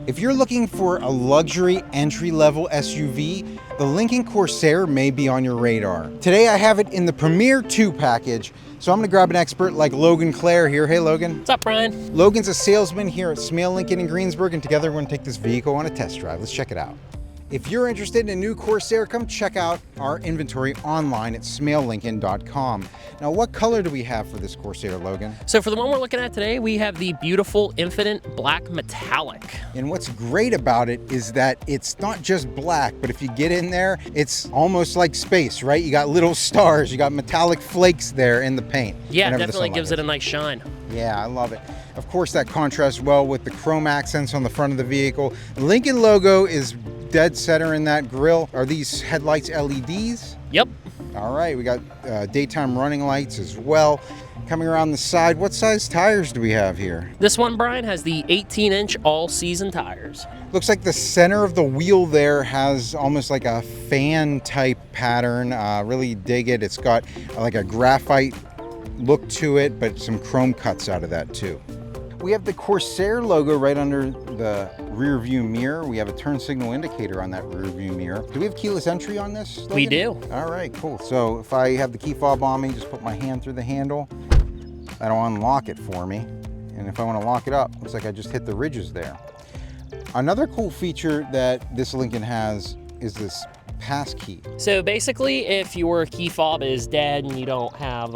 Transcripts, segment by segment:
If you're looking for a luxury entry-level SUV, the Lincoln Corsair may be on your radar. Today I have it in the Premier 2 package, so I'm gonna grab an expert like Logan Clair here. Hey Logan. What's up, Brian? Logan's a salesman here at Smale Lincoln in Greensburg, and together we're gonna take this vehicle on a test drive. Let's check it out. If you're interested in a new Corsair, come check out our inventory online at smalelincoln.com. Now, what color do we have for this Corsair, Logan? So for the one we're looking at today, we have the beautiful Infinite Black Metallic. And what's great about it is that it's not just black, but if you get in there, it's almost like space, right? You got little stars, you got metallic flakes there in the paint. Yeah, it definitely gives it a nice shine. Yeah, I love it. Of course, that contrasts well with the chrome accents on the front of the vehicle. The Lincoln logo is dead center in that grille. Are these headlights LEDs? Yep. All right, we got daytime running lights as well. Coming around the side, what size tires do we have here? This one, Brian, has the 18-inch all-season tires. Looks like the center of the wheel there has almost like a fan type pattern. Really dig it. It's got like a graphite look to it, but some chrome cuts out of that too. We have the Corsair logo right under the rear view mirror. We have a turn signal indicator on that rear view mirror. Do we have keyless entry on this, Logan? We do. All right, cool. So if I have the key fob on me, just put my hand through the handle. That'll unlock it for me. And if I want to lock it up, looks like I just hit the ridges there. Another cool feature that this Lincoln has is this pass key. So basically, if your key fob is dead and you don't have,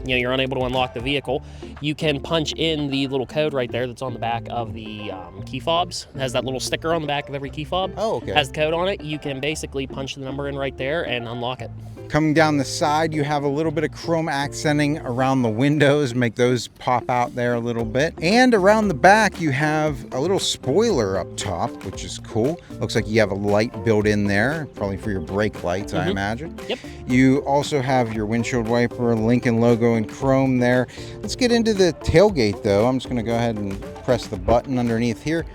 you're unable to unlock the vehicle, you can punch in the little code right there that's on the back of the key fobs. It has that little sticker on the back of every key fob. Oh, okay. Has the code on it. You can basically punch the number in right there and unlock it. Coming down the side, you have a little bit of chrome accenting around the windows, make those pop out there a little bit. And around the back, you have a little spoiler up top, which is cool. Looks like you have a light built in there, probably for your brake lights, I imagine. Yep. You also have your windshield wiper, Lincoln logo in chrome there. Let's get into the tailgate though. I'm just gonna go ahead and press the button underneath here.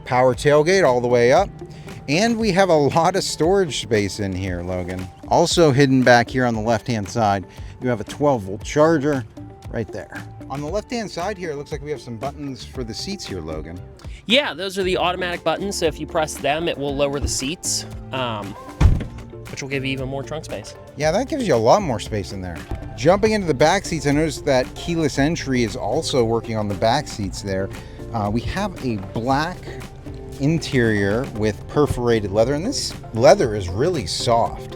Power tailgate all the way up. And we have a lot of storage space in here, Logan. Also hidden back here on the left-hand side, you have a 12-volt charger right there. On the left-hand side here, it looks like we have some buttons for the seats here, Logan. Yeah, those are the automatic buttons. So if you press them, it will lower the seats, which will give you even more trunk space. Yeah, that gives you a lot more space in there. Jumping into the back seats, I noticed that keyless entry is also working on the back seats there. We have a black interior with perforated leather, and this leather is really soft.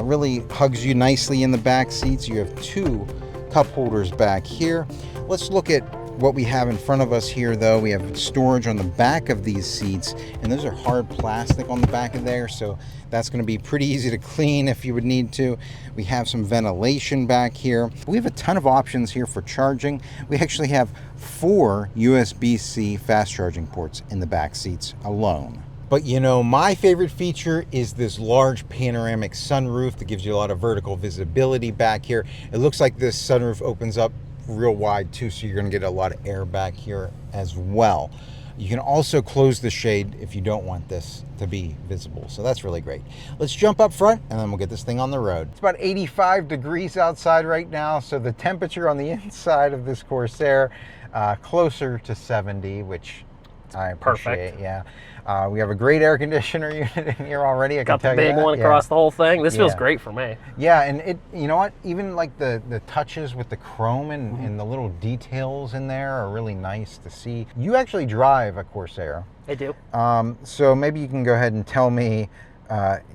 Really hugs you nicely in the back seats. You have two cup holders back here. Let's look at what we have in front of us here though. We have storage on the back of these seats, and those are hard plastic on the back of there, so that's going to be pretty easy to clean if you would need to. We have some ventilation back here. We have a ton of options here for charging. We actually have 4 USB-C fast charging ports in the back seats alone. But you know, my favorite feature is this large panoramic sunroof that gives you a lot of vertical visibility back here. It looks like this sunroof opens up real wide too, so you're going to get a lot of air back here as well. You can also close the shade if you don't want this to be visible, so that's really great. Let's jump up front and then we'll get this thing on the road. It's about 85 degrees outside right now, so the temperature on the inside of this Corsair closer to 70, which I appreciate. Perfect. Yeah. We have a great air conditioner unit in here already. I Got can the tell you big that. one across the whole thing. This feels great for me. Yeah, and it, you know what? Even like the touches with the chrome and the little details in there are really nice to see. You actually drive a Corsair. I do. So maybe you can go ahead and tell me,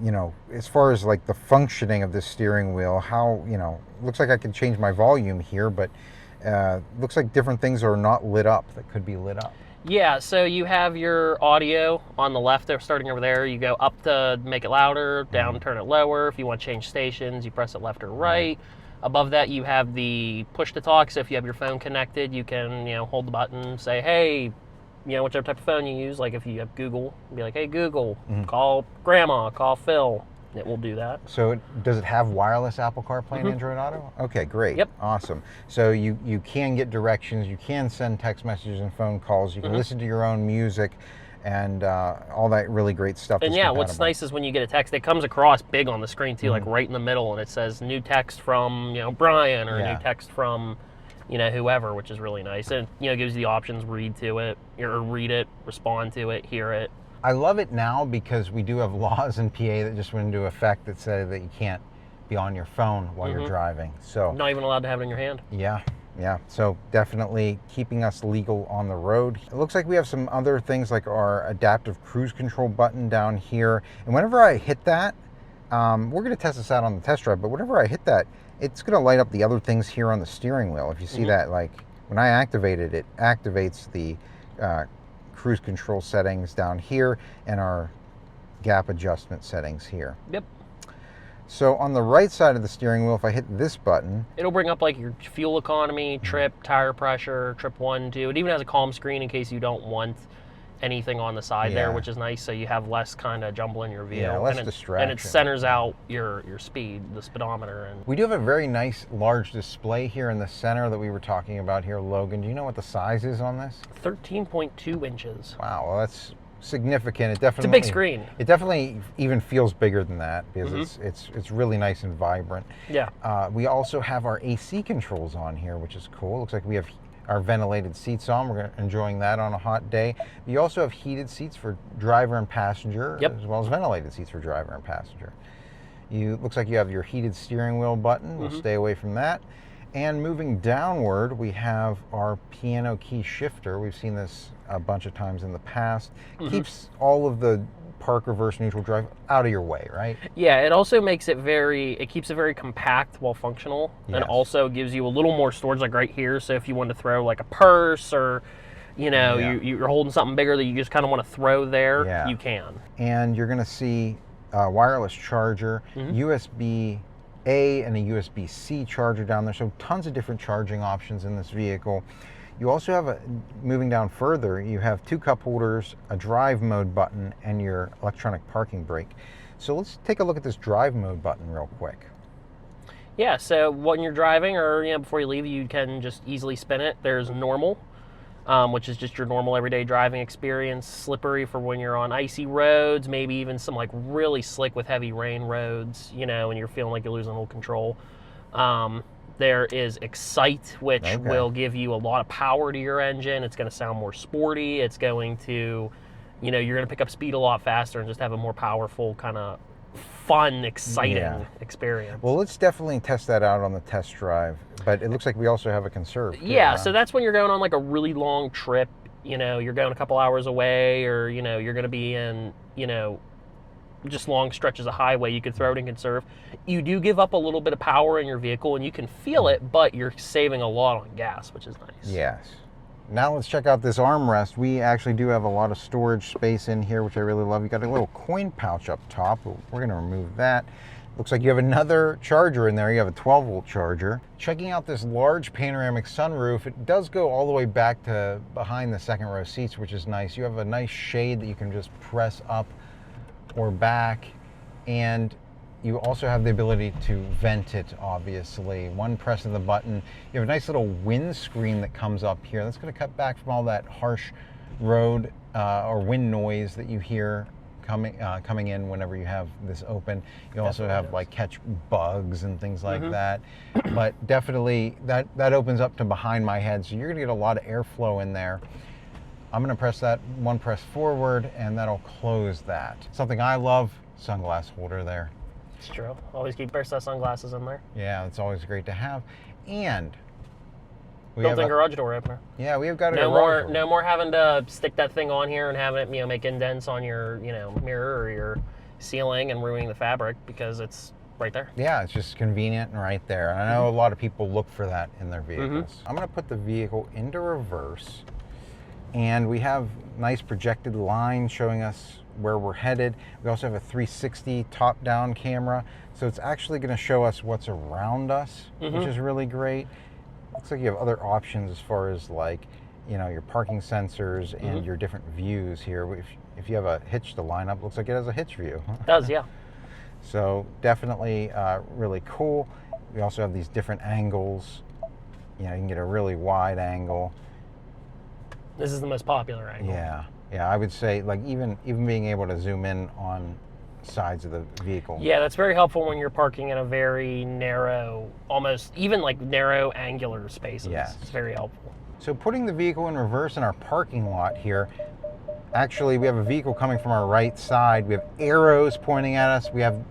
you know, as far as like the functioning of this steering wheel, how, you know, looks like I can change my volume here, but looks like different things are not lit up that could be lit up. Yeah, so you have your audio on the left there, starting over there. You go up to make it louder, down, turn it lower. If you want to change stations, you press it left or right. Above that, you have the push to talk. So if you have your phone connected, you can, hold the button, say, hey, whichever type of phone you use. Like if you have Google, be like, hey, Google, call Grandma, call Phil. It will do that. So does it have wireless Apple CarPlay and Android Auto? Okay, great. Yep. Awesome. So you can get directions, you can send text messages and phone calls, you can listen to your own music, and all that really great stuff. And yeah, what's nice is when you get a text, it comes across big on the screen too, like right in the middle, and it says new text from Brian, or new text from you know, whoever, which is really nice. And, you know, gives you the options, read it, respond to it, hear it. I love it now because we do have laws in PA that just went into effect that say that you can't be on your phone while you're driving. So not even allowed to have it in your hand. Yeah. So definitely keeping us legal on the road. It looks like we have some other things like our adaptive cruise control button down here. And whenever I hit that, we're going to test this out on the test drive, but whenever I hit that, it's going to light up the other things here on the steering wheel. If you see that, like when I activate it, it activates the cruise control settings down here and our gap adjustment settings here. Yep. So on the right side of the steering wheel, if I hit this button, it'll bring up like your fuel economy, trip, tire pressure, trip 1, 2. It even has a calm screen in case you don't want anything on the side there, which is nice, so you have less kind of jumble in your view. Yeah, less distraction. And it centers out your speed, the speedometer. And we do have a very nice large display here in the center that we were talking about here, Logan. Do you know what the size is on this? 13.2 inches. Wow, well, that's significant. It definitely, it's a big screen. It definitely even feels bigger than that because it's really nice and vibrant. Yeah. We also have our AC controls on here, which is cool. Looks like we have our ventilated seats on. We're enjoying that on a hot day. You also have heated seats for driver and passenger, as well as ventilated seats for driver and passenger. Looks like you have your heated steering wheel button. We'll stay away from that. And moving downward, we have our piano key shifter. We've seen this a bunch of times in the past. Keeps all of the park, reverse, neutral drive out of your way, right? Yeah, it also makes it keeps it very compact while functional, and also gives you a little more storage, like right here. So if you want to throw like a purse or, you know, you're holding something bigger that you just kind of want to throw there, you can. And you're going to see a wireless charger, USB-A and a USB-C charger down there. So tons of different charging options in this vehicle. You also have, moving down further, you have 2 cup holders, a drive mode button, and your electronic parking brake. So let's take a look at this drive mode button real quick. Yeah, so when you're driving or before you leave, you can just easily spin it. There's normal, which is just your normal everyday driving experience. Slippery for when you're on icy roads, maybe even some like really slick with heavy rain roads, and you're feeling like you're losing a little control. There is Excite, which will give you a lot of power to your engine. It's going to sound more sporty. It's going to, you're going to pick up speed a lot faster and just have a more powerful, kind of fun, exciting experience. Well, let's definitely test that out on the test drive. But it looks like we also have a Conserve. Yeah, so that's when you're going on like a really long trip. You're going a couple hours away, or, you're going to be in, just long stretches of highway. You could throw it in Conserve. You do give up a little bit of power in your vehicle, and you can feel it, but you're saving a lot on gas, which is nice. Yes. Now let's check out this armrest. We actually do have a lot of storage space in here, which I really love. You got a little coin pouch up top. We're going to remove that. Looks like you have another charger in there. You have a 12-volt charger. Checking out this large panoramic sunroof, it does go all the way back to behind the second row seats, which is nice. You have a nice shade that you can just press up or back, and you also have the ability to vent it, obviously. One press of the button. You have a nice little windscreen that comes up here. That's going to cut back from all that harsh road or wind noise that you hear coming in whenever you have this open. You also have like catch bugs and things like that. But definitely that opens up to behind my head, so you're going to get a lot of airflow in there. I'm going to press that one press forward, and that'll close that. Something I love, sunglass holder there. It's true. Always keep pair of sunglasses in there. Yeah, it's always great to have. And we built-in garage door opener. Yeah, we have got a garage door. No more having to stick that thing on here and having it, make indents on your, mirror or your ceiling and ruining the fabric, because it's right there. Yeah, it's just convenient and right there. And I know a lot of people look for that in their vehicles. I'm going to put the vehicle into reverse. And we have nice projected lines showing us where we're headed. We also have a 360 top-down camera, so it's actually going to show us what's around us, which is really great. Looks like you have other options as far as like, your parking sensors and your different views here. If you have a hitch to line up, looks like it has a hitch view. It does, yeah. So definitely really cool. We also have these different angles. You can get a really wide angle. This is the most popular angle. Yeah, I would say like even being able to zoom in on sides of the vehicle. Yeah, that's very helpful when you're parking in a very narrow, almost even like narrow angular spaces. Yes. It's very helpful. So putting the vehicle in reverse in our parking lot here, actually we have a vehicle coming from our right side. We have arrows pointing at us. We have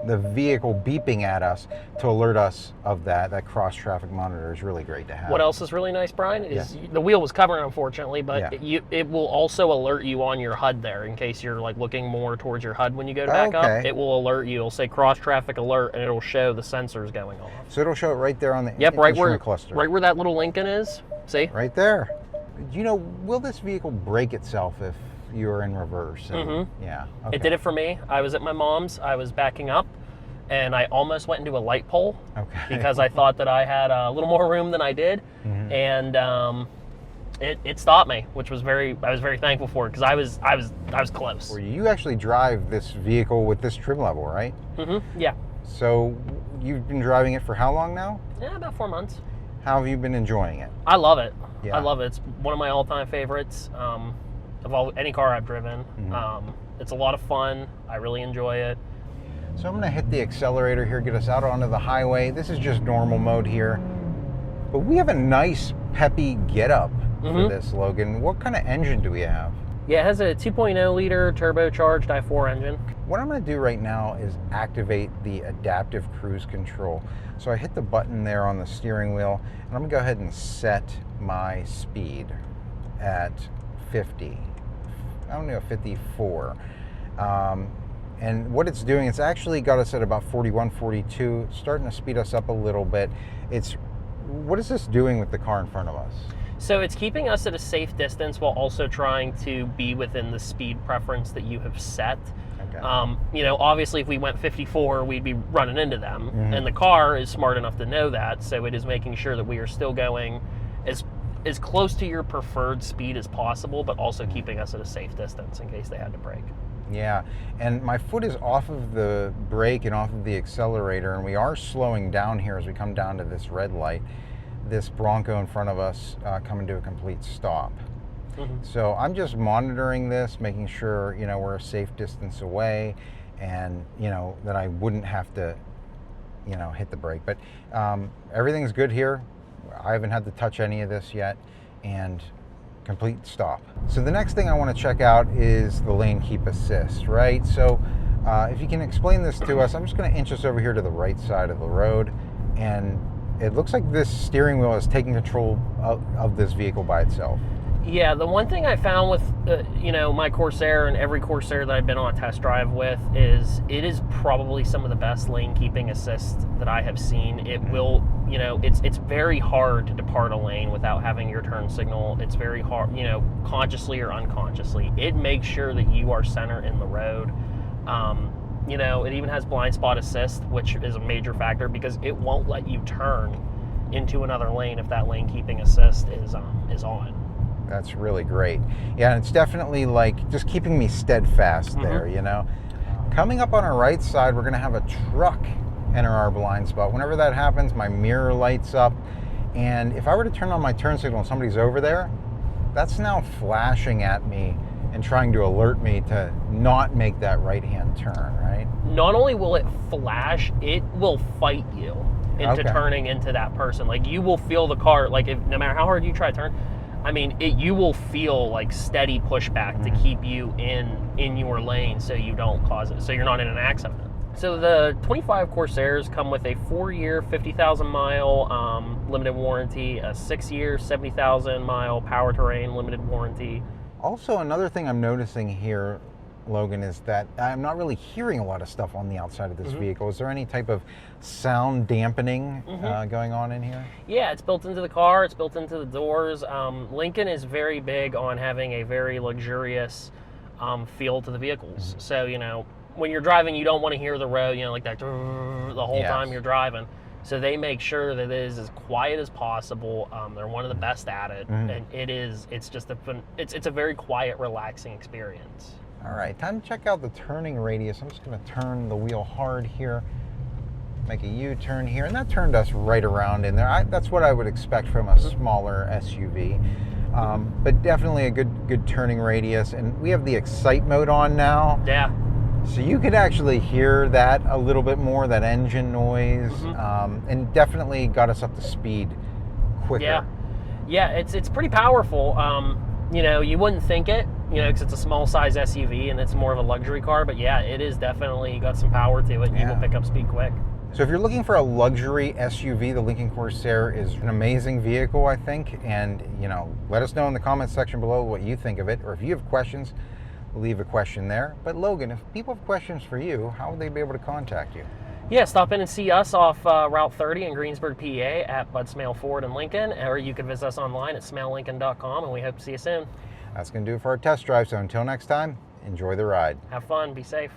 the vehicle beeping at us to alert us of that. That cross traffic monitor is really great to have. What else is really nice, Brian, is Yes. the wheel was covered, unfortunately, but Yeah. it will also alert you on your HUD there in case you're like looking more towards your HUD when you go to back up. Okay. It will alert you. It'll say cross traffic alert, and it'll show the sensors going off. So it'll show it right there on the Yep, right where instrument cluster. right where that little Lincoln is. See? Right there. You know, will this vehicle brake itself if you're in reverse? And, Yeah. Okay. It did it for me. I was at my mom's. I was backing up, and I almost went into a light pole Okay. because I thought that I had a little more room than I did, and it stopped me, which was I was very thankful for it because I was close. Well, you actually drive this vehicle with this trim level, right? Yeah. So you've been driving it for how long now? Yeah, about 4 months. How have you been enjoying it? I love it. Yeah. I love it. It's one of my all-time favorites of any car I've driven. It's a lot of fun. I really enjoy it. So I'm going to hit the accelerator here, get us out onto the highway. This is just normal mode here. But we have a nice peppy getup for this, Logan. What kind of engine do we have? Yeah, it has a 2.0 liter turbocharged i4 engine. What I'm going to do right now is activate the adaptive cruise control. So I hit the button there on the steering wheel, and I'm going to go ahead and set my speed at 50. I don't know, 54. And what it's doing, it's actually got us at about 41, 42. It's starting to speed us up a little bit. What is this doing with the car in front of us? So it's keeping us at a safe distance while also trying to be within the speed preference that you have set. Okay. You know, obviously if we went 54, we'd be running into them. And the car is smart enough to know that, so it is making sure that we are still going as close to your preferred speed as possible, but also keeping us at a safe distance in case they had to brake. Yeah, and my foot is off of the brake and off of the accelerator, and we are slowing down here as we come down to this red light. This Bronco in front of us coming to a complete stop. So I'm just monitoring this, making sure, you know, we're a safe distance away, and, you know, that I wouldn't have to, you know, hit the brake. But everything's good here. I haven't had to touch any of this yet, and complete stop. So the next thing I want to check out is the lane keep assist, right? So if you can explain this to us, I'm just going to inch us over here to the right side of the road, and it looks like this steering wheel is taking control of this vehicle by itself. Yeah, the one thing I found with you know, my Corsair and every Corsair that I've been on a test drive with is it is probably some of the best lane keeping assist that I have seen. It will, you know, it's very hard to depart a lane without having your turn signal. It's very hard, you know, consciously or unconsciously. It makes sure that you are center in the road. You know, it even has blind spot assist, which is a major factor because it won't let you turn into another lane if that lane keeping assist is on. That's really great. Yeah, and it's definitely like just keeping me steadfast there, you know. Coming up on our right side, we're going to have a truck enter our blind spot. Whenever that happens, my mirror lights up, and if I were to turn on my turn signal and somebody's over there, that's now flashing at me and trying to alert me to not make that right-hand turn, right? Not only will it flash, it will fight you into turning into that person. Like, you will feel the car, like, no matter how hard you try to turn, I mean, you will feel like steady pushback to keep you in your lane so you don't cause it, so you're not in an accident. So the 25 Corsairs come with a 4-year, 50,000 mile limited warranty, a 6-year, 70,000 mile power terrain limited warranty. Also, another thing I'm noticing here, Logan, is that I'm not really hearing a lot of stuff on the outside of this vehicle. Is there any type of sound dampening going on in here? Yeah, it's built into the car. It's built into the doors. Lincoln is very big on having a very luxurious feel to the vehicles. So, you know, when you're driving, you don't want to hear the road, you know, like that the whole time you're driving. So they make sure that it is as quiet as possible. They're one of the best at it, and it's just it's a very quiet, relaxing experience. All right, time to check out the turning radius. I'm just going to turn the wheel hard here, make a U-turn here, and that turned us right around in there. That's what I would expect from a smaller SUV, but definitely a good turning radius. And we have the Excite mode on now. Yeah. So you could actually hear that a little bit more, that engine noise, and definitely got us up to speed quicker. Yeah, it's pretty powerful. You know, you wouldn't think it, you know, because it's a small size SUV and it's more of a luxury car, but yeah, it is definitely got some power to it, and you will pick up speed quick. So if you're looking for a luxury SUV, the Lincoln Corsair is an amazing vehicle, I think. And, you know, let us know in the comments section below what you think of it, or if you have questions, leave a question there. But Logan, if people have questions for you, how would they be able to contact you? Yeah, stop in and see us off Route 30 in Greensburg, PA at Bud Smale Ford in Lincoln, or you can visit us online at smalelincoln.com, and we hope to see you soon. That's going to do it for our test drive. So until next time, enjoy the ride. Have fun, be safe.